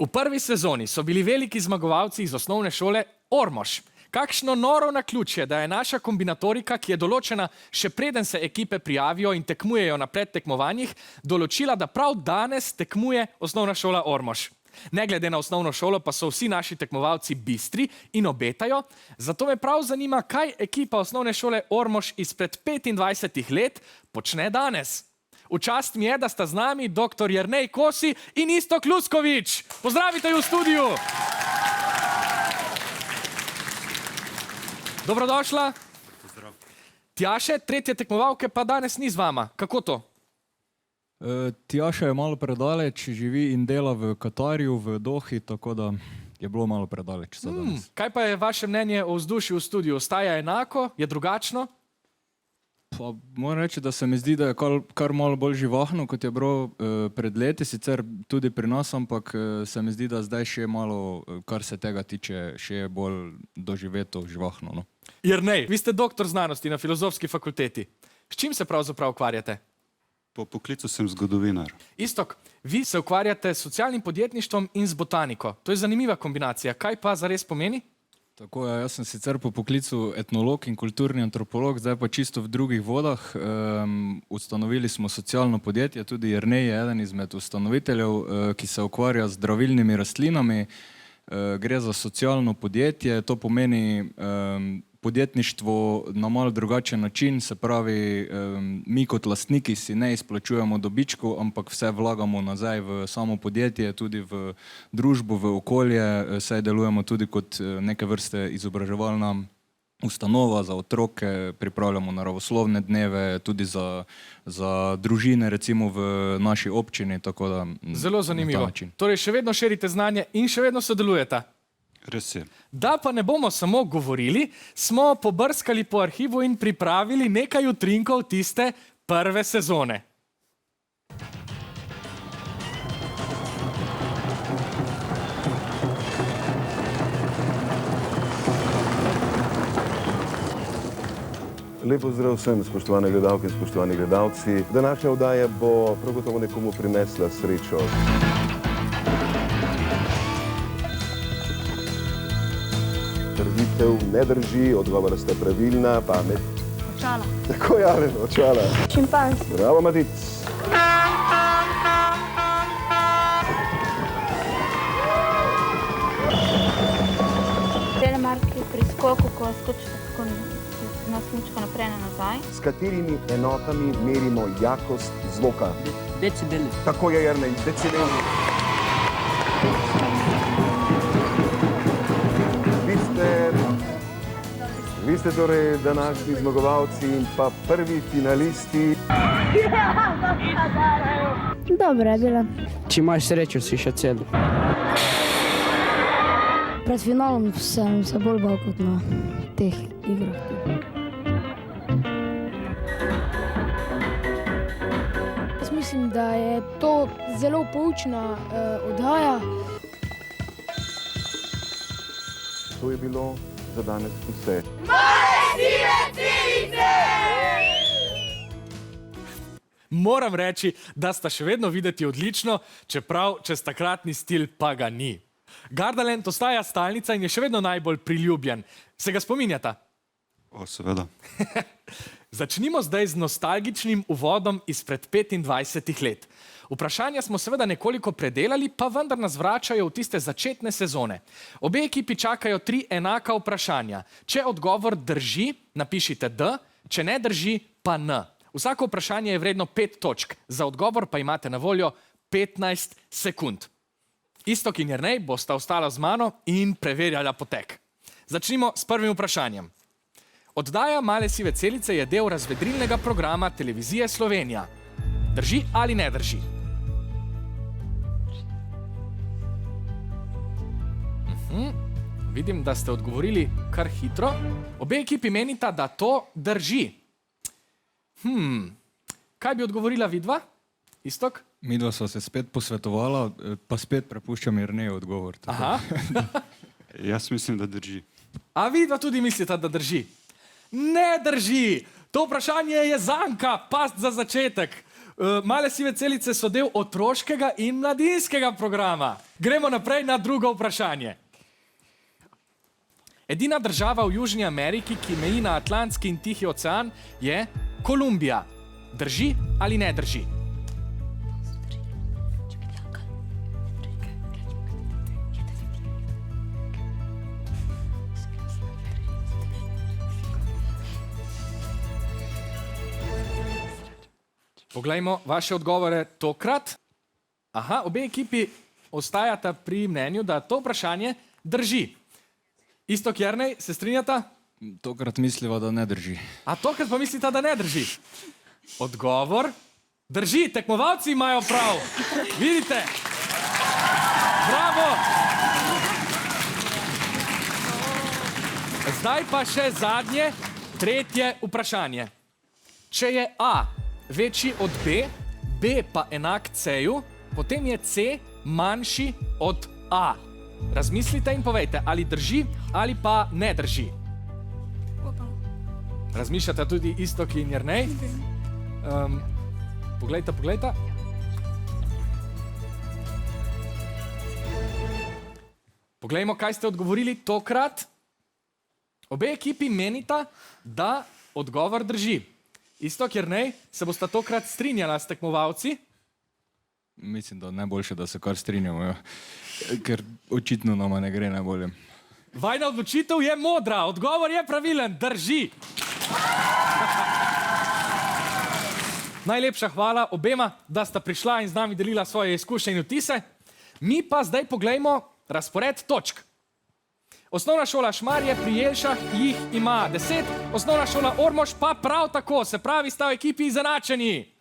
V prvi sezoni so bili veliki zmagovalci iz osnovne šole Ormož. Kakšno noro naključje, da je naša kombinatorika, ki je določena še preden se ekipe prijavijo in tekmujejo na predtekmovanjih, določila, da prav danes tekmuje osnovna šola Ormož. Ne glede na osnovno šolo pa so vsi naši tekmovalci bistri in obetajo, zato me prav zanima, kaj ekipa osnovne šole Ormož izpred 25 let počne danes. V čast mi je, da sta z nami dr. Jernej Kosi in Iztok Luskovič. Pozdravite ju v studiu. Dobrodošla. Pozdrav. Tjaše, tretje tekmovalke pa danes ni z vama. Kako to? Tjaša je malo predaleč, živi in dela v Katarju, v Dohi, tako da je bilo malo predaleč za danes. Kaj pa je vaše mnenje o vzdušju v studiu? Ostaja enako? Je drugačno? Pa moram reči, da se mi zdi, da je kar malo bolj živahno, kot je bilo pred leti, sicer tudi pri nas, ampak se mi zdi, da zdaj še malo, kar se tega tiče, še je bolj doživeto živahno. No? Jernej, vi ste doktor znanosti na Filozofski fakulteti. S čim se pravzaprav ukvarjate? Po poklicu sem zgodovinar. Iztok, vi se ukvarjate s socialnim podjetništvom in z botaniko. To je zanimiva kombinacija. Kaj pa zares pomeni? Tako je, jaz sem sicer po poklicu etnolog in kulturni antropolog, zdaj pa čisto v drugih vodah. Ustanovili smo socialno podjetje, tudi Jernej je eden izmed ustanoviteljev, ki se ukvarja z zdravilnimi rastlinami. Gre za socialno podjetje, to pomeni podjetništvo na malo drugačen način, se pravi, mi kot lastniki si ne izplačujemo dobičkov, ampak vse vlagamo nazaj v samo podjetje, tudi v družbo, v okolje, saj delujemo tudi kot neke vrste izobraževalna ustanova za otroke, pripravljamo naravoslovne dneve, tudi za družine, recimo v naši občini, tako da... Zelo zanimivo. Torej, še vedno širite znanje in še vedno sodelujete. Res je. Da pa ne bomo samo govorili, smo pobrskali po arhivu in pripravili nekaj utrinkov tiste prve sezone. Lep pozdrav vsem, spoštovane gledalke in spoštovani gledalci. Današnja oddaja bo prav gotovo nekomu prinesla srečo. Trditev ne drži, odgovora sta pravilna, pamet. Očala. Tako je, Alen, očala. Šimpanz. Bravo, Matic. Telemark je pri skoku, ko skočite tako na smučko naprej in nazaj. S katerimi enotami merimo jakost zvoka? Decibeli. Tako je, Jernej, decibeli. Vi ste torej današnji zmagovalci in pa prvi finalisti. Dobro je bilo. Če imaš srečo, si še cel. Pred finalom sem se bolj bal kot na teh igrah. Jaz mislim, da je to zelo poučna oddaja. To je bilo za danes vse. Moram reči, da sta še vedno videti odlično, čeprav čez takratni stil pa ga ni. Gardaland ostaja stalnica in je še vedno najbolj priljubljen. Se ga spominjata? O, seveda. Začnimo zdaj z nostalgičnim uvodom izpred 25 let. Vprašanja smo seveda nekoliko predelali, pa vendar nas vračajo v tiste začetne sezone. Obe ekipi čakajo 3 enaka vprašanja. Če odgovor drži, napišite D, če ne drži, pa N. Vsako vprašanje je vredno 5 točk, za odgovor pa imate na voljo 15 sekund. Iztok in Jernej bosta ostala z mano in preverjala potek. Začnimo s prvim vprašanjem. Oddaja Male sive celice je del razvedrilnega programa Televizije Slovenija. Drži ali ne drži? Vidim, da ste odgovorili kar hitro. Obe ekipi menita, da to drži. Kaj bi odgovorila vidva? Iztok? Midva sva se spet posvetovala, pa spet prepuščam Jerneju odgovor. Aha. Jaz mislim, da drži. A vidva tudi mislita, da drži? Ne drži! To vprašanje je zanka, past za začetek. Male sive celice so del otroškega in mladinskega programa. Gremo naprej na drugo vprašanje. Edina država v Južni Ameriki, ki meji na Atlantski in Tihi ocean, je Kolumbija. Drži ali ne drži? Poglejmo vaše odgovore tokrat. Aha, obe ekipi ostajata pri mnenju, da to vprašanje drži. Iztok, Jernej, se strinjata? Tokrat misliva, da ne drži. A tokrat pa mislita, da ne drži? Odgovor drži, tekmovalci imajo prav. Vidite? Bravo! Zdaj pa še zadnje, tretje vprašanje. Če je A večji od B, B pa enak C-ju, potem je C manjši od A. Razmislite in povejte, ali drži ali pa ne drži. Razmišljate tudi Iztok in Jernej? Poglejta. Poglejmo, kaj ste odgovorili tokrat. Obe ekipi menita, da odgovor drži. Iztok, Jernej, se bosta tokrat strinjala s tekmovalci? Mislim, da najboljše, da se kar strinjamo, ja. Ker očitno nama ne gre najbolje. Vajna odločitev je modra, odgovor je pravilen, drži. Najlepša hvala obema, da sta prišla in z nami delila svoje izkušnje in vtise. Mi pa zdaj poglejmo razpored točk. Osnovna šola Šmarje pri Jelšah jih ima 10, osnovna šola Ormož pa prav tako, se pravi, sta v ekipi izenačeni.